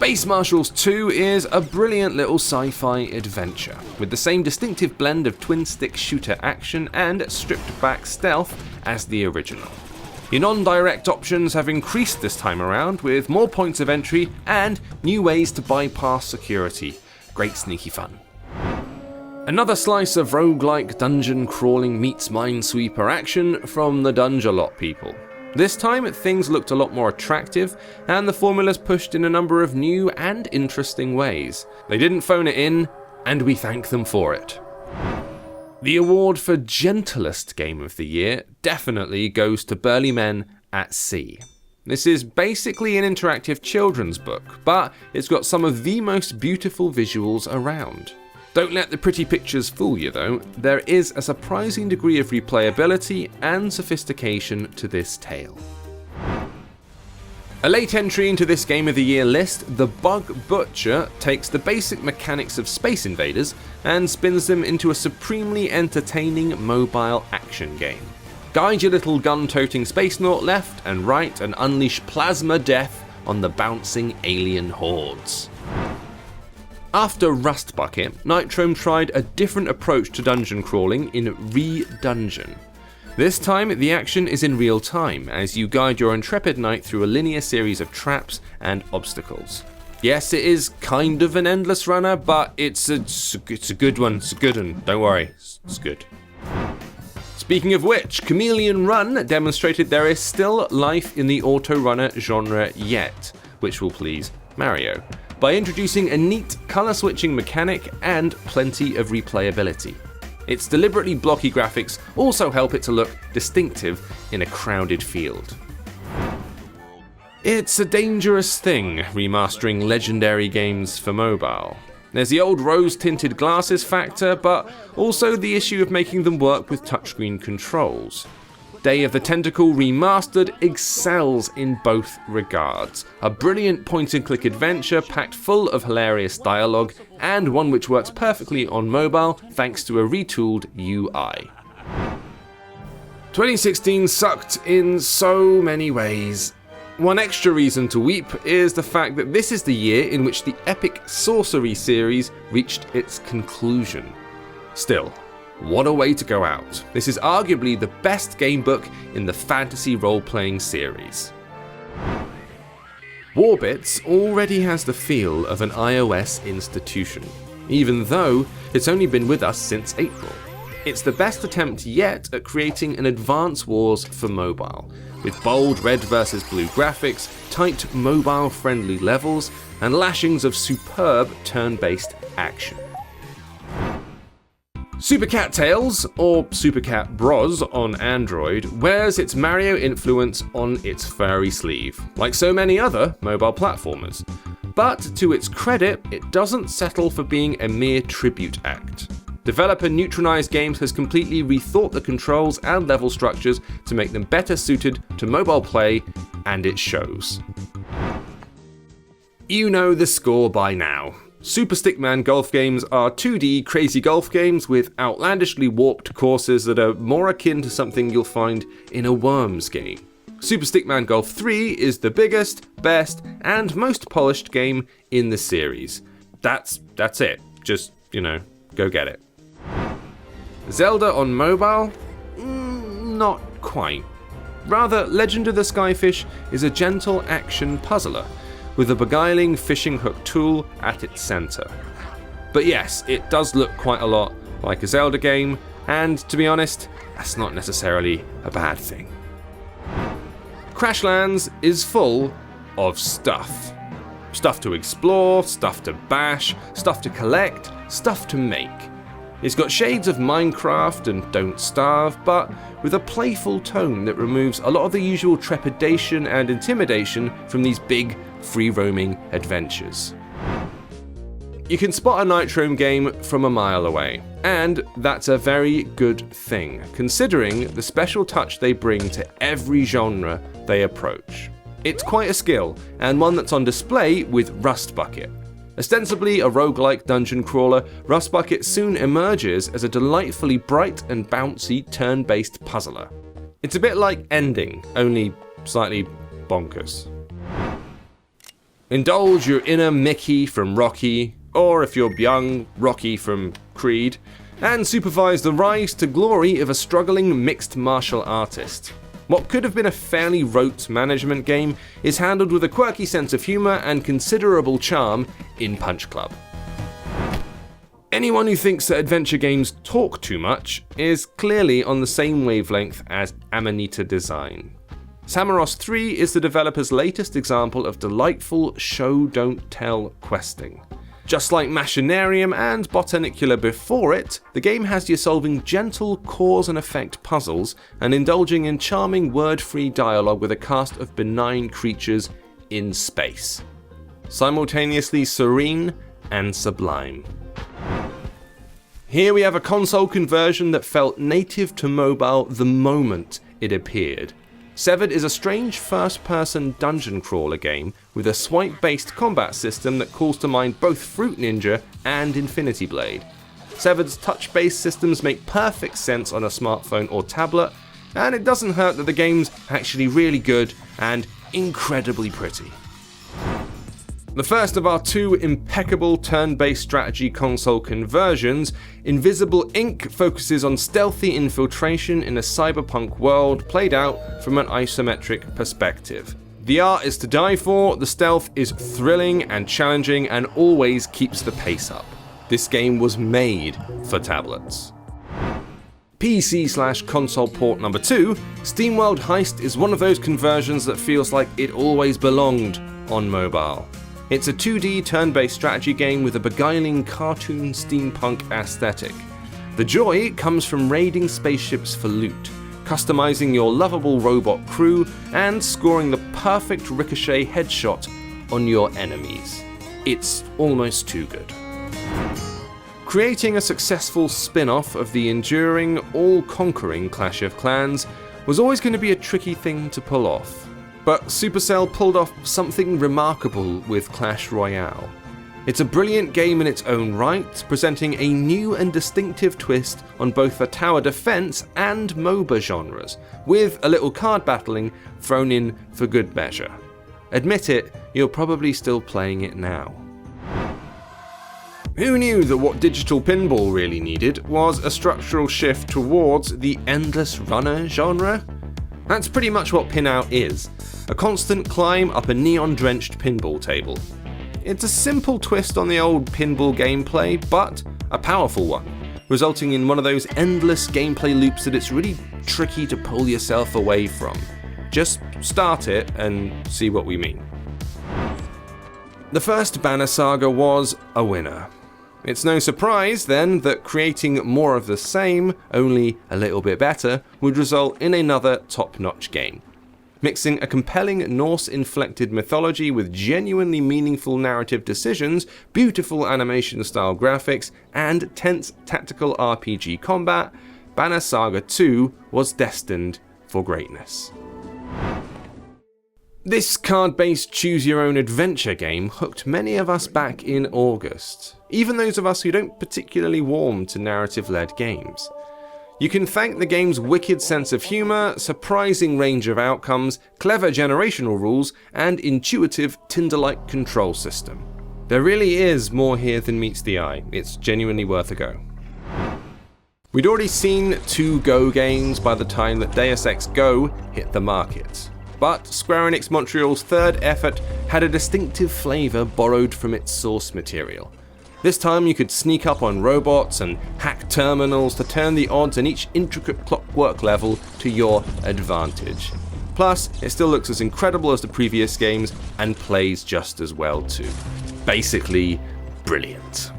Space Marshals 2 is a brilliant little sci-fi adventure, with the same distinctive blend of twin-stick shooter action and stripped-back stealth as the original. Your non-direct options have increased this time around, with more points of entry and new ways to bypass security. Great sneaky fun. Another slice of roguelike dungeon crawling meets Minesweeper action from the Dungelot people. This time things looked a lot more attractive, and the formula's pushed in a number of new and interesting ways. They didn't phone it in, and we thank them for it. The award for gentlest game of the year definitely goes to Burly Men at Sea. This is basically an interactive children's book, but it's got some of the most beautiful visuals around. Don't let the pretty pictures fool you though, there is a surprising degree of replayability and sophistication to this tale. A late entry into this Game of the Year list, The Bug Butcher takes the basic mechanics of Space Invaders and spins them into a supremely entertaining mobile action game. Guide your little gun-toting spacenaut left and right and unleash plasma death on the bouncing alien hordes. After Rust Bucket, Nitrome tried a different approach to dungeon crawling in Redungeon. This time, the action is in real time, as you guide your intrepid knight through a linear series of traps and obstacles. Yes, it is kind of an endless runner, but it's a good one, it's a good one, don't worry, it's good. Speaking of which, Chameleon Run demonstrated there is still life in the auto-runner genre yet, which will please Mario, by introducing a neat colour-switching mechanic and plenty of replayability. Its deliberately blocky graphics also help it to look distinctive in a crowded field. It's a dangerous thing, remastering legendary games for mobile. There's the old rose-tinted glasses factor, but also the issue of making them work with touchscreen controls. Day of the Tentacle Remastered excels in both regards. A brilliant point-and-click adventure packed full of hilarious dialogue, and one which works perfectly on mobile thanks to a retooled UI. 2016 sucked in so many ways. One extra reason to weep is the fact that this is the year in which the epic Sorcery series reached its conclusion. Still, what a way to go out. This is arguably the best gamebook in the fantasy role-playing series. Warbits already has the feel of an iOS institution, even though it's only been with us since April. It's the best attempt yet at creating an Advance Wars for mobile, with bold red versus blue graphics, tight mobile-friendly levels, and lashings of superb turn-based action. Super Cat Tails, or Super Cat Bros on Android, wears its Mario influence on its furry sleeve, like so many other mobile platformers. But to its credit, it doesn't settle for being a mere tribute act. Developer Neutronized Games has completely rethought the controls and level structures to make them better suited to mobile play, and it shows. You know the score by now. Super Stickman golf games are 2D crazy golf games with outlandishly warped courses that are more akin to something you'll find in a Worms game. Super Stickman Golf 3 is the biggest, best, and most polished game in the series. That's it. Just, go get it. Zelda on mobile? Not quite. Rather, Legend of the Skyfish is a gentle action puzzler, with a beguiling fishing hook tool at its centre. But yes, it does look quite a lot like a Zelda game, and to be honest, that's not necessarily a bad thing. Crashlands is full of stuff. Stuff to explore, stuff to bash, stuff to collect, stuff to make. It's got shades of Minecraft and Don't Starve, but with a playful tone that removes a lot of the usual trepidation and intimidation from these big, free-roaming adventures. You can spot a Nitrome game from a mile away, and that's a very good thing, considering the special touch they bring to every genre they approach. It's quite a skill, and one that's on display with Rust Bucket. Ostensibly a roguelike dungeon crawler, Rust Bucket soon emerges as a delightfully bright and bouncy turn-based puzzler. It's a bit like Ending, only slightly bonkers. Indulge your inner Mickey from Rocky, or if you're young, Rocky from Creed, and supervise the rise to glory of a struggling mixed martial artist. What could have been a fairly rote management game is handled with a quirky sense of humour and considerable charm in Punch Club. Anyone who thinks that adventure games talk too much is clearly on the same wavelength as Amanita design. Samarost 3 is the developer's latest example of delightful show-don't-tell questing. Just like Machinarium and Botanicula before it, the game has you solving gentle cause and effect puzzles and indulging in charming word-free dialogue with a cast of benign creatures in space. Simultaneously serene and sublime. Here we have a console conversion that felt native to mobile the moment it appeared. Severed is a strange first-person dungeon crawler game with a swipe-based combat system that calls to mind both Fruit Ninja and Infinity Blade. Severed's touch-based systems make perfect sense on a smartphone or tablet, and it doesn't hurt that the game's actually really good and incredibly pretty. The first of our two impeccable turn-based strategy console conversions, Invisible Ink focuses on stealthy infiltration in a cyberpunk world played out from an isometric perspective. The art is to die for, the stealth is thrilling and challenging and always keeps the pace up. This game was made for tablets. PC/console port number 2, SteamWorld Heist is one of those conversions that feels like it always belonged on mobile. It's a 2D turn-based strategy game with a beguiling cartoon steampunk aesthetic. The joy comes from raiding spaceships for loot, customizing your lovable robot crew, and scoring the perfect ricochet headshot on your enemies. It's almost too good. Creating a successful spin-off of the enduring, all-conquering Clash of Clans was always going to be a tricky thing to pull off. But Supercell pulled off something remarkable with Clash Royale. It's a brilliant game in its own right, presenting a new and distinctive twist on both the tower defense and MOBA genres, with a little card battling thrown in for good measure. Admit it, you're probably still playing it now. Who knew that what digital pinball really needed was a structural shift towards the endless runner genre? That's pretty much what Pinout is, a constant climb up a neon-drenched pinball table. It's a simple twist on the old pinball gameplay, but a powerful one, resulting in one of those endless gameplay loops that it's really tricky to pull yourself away from. Just start it and see what we mean. The first Banner Saga was a winner. It's no surprise, then, that creating more of the same, only a little bit better, would result in another top-notch game. Mixing a compelling Norse-inflected mythology with genuinely meaningful narrative decisions, beautiful animation-style graphics, and tense tactical RPG combat, Banner Saga 2 was destined for greatness. This card-based choose-your-own-adventure game hooked many of us back in August, even those of us who don't particularly warm to narrative-led games. You can thank the game's wicked sense of humour, surprising range of outcomes, clever generational rules, and intuitive Tinder-like control system. There really is more here than meets the eye. It's genuinely worth a go. We'd already seen 2 Go games by the time that Deus Ex Go hit the market. But Square Enix Montreal's third effort had a distinctive flavour borrowed from its source material. This time you could sneak up on robots and hack terminals to turn the odds in each intricate clockwork level to your advantage. Plus, it still looks as incredible as the previous games and plays just as well too. Basically, brilliant.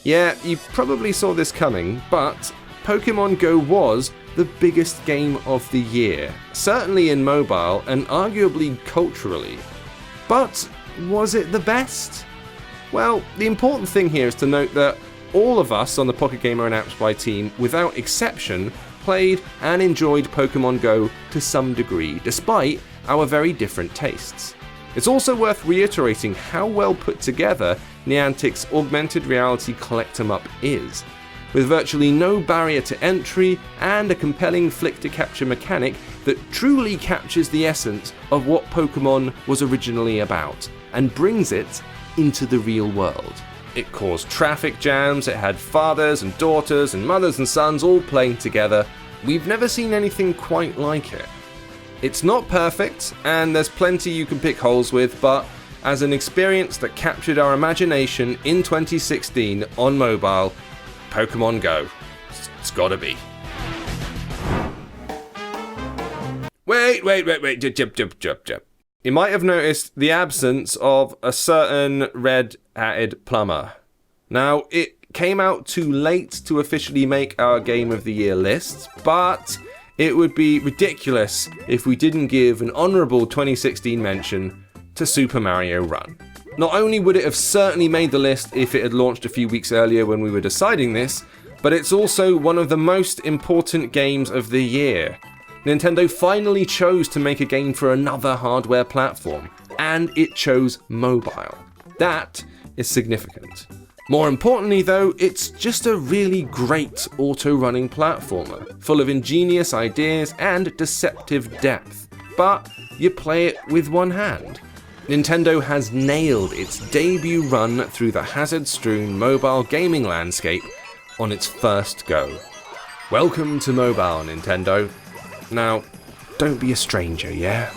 Yeah, you probably saw this coming, but Pokemon Go was the biggest game of the year, certainly in mobile and arguably culturally. But was it the best? Well, the important thing here is to note that all of us on the Pocket Gamer and AppSpy team, without exception, played and enjoyed Pokemon Go to some degree, despite our very different tastes. It's also worth reiterating how well put together Niantic's augmented reality collect-em-up is. With virtually no barrier to entry and a compelling flick-to-capture mechanic, that truly captures the essence of what Pokemon was originally about, and brings it into the real world. It caused traffic jams, it had fathers and daughters and mothers and sons all playing together. We've never seen anything quite like it. It's not perfect, and there's plenty you can pick holes with, but as an experience that captured our imagination in 2016 on mobile, Pokemon Go. It's gotta be. Wait, jump. You might have noticed the absence of a certain red-hatted plumber. Now, it came out too late to officially make our Game of the Year list, but it would be ridiculous if we didn't give an honourable 2016 mention to Super Mario Run. Not only would it have certainly made the list if it had launched a few weeks earlier when we were deciding this, but it's also one of the most important games of the year. Nintendo finally chose to make a game for another hardware platform, and it chose mobile. That is significant. More importantly though, it's just a really great auto-running platformer, full of ingenious ideas and deceptive depth. But you play it with one hand. Nintendo has nailed its debut run through the hazard-strewn mobile gaming landscape on its first go. Welcome to mobile, Nintendo. Now, don't be a stranger, yeah?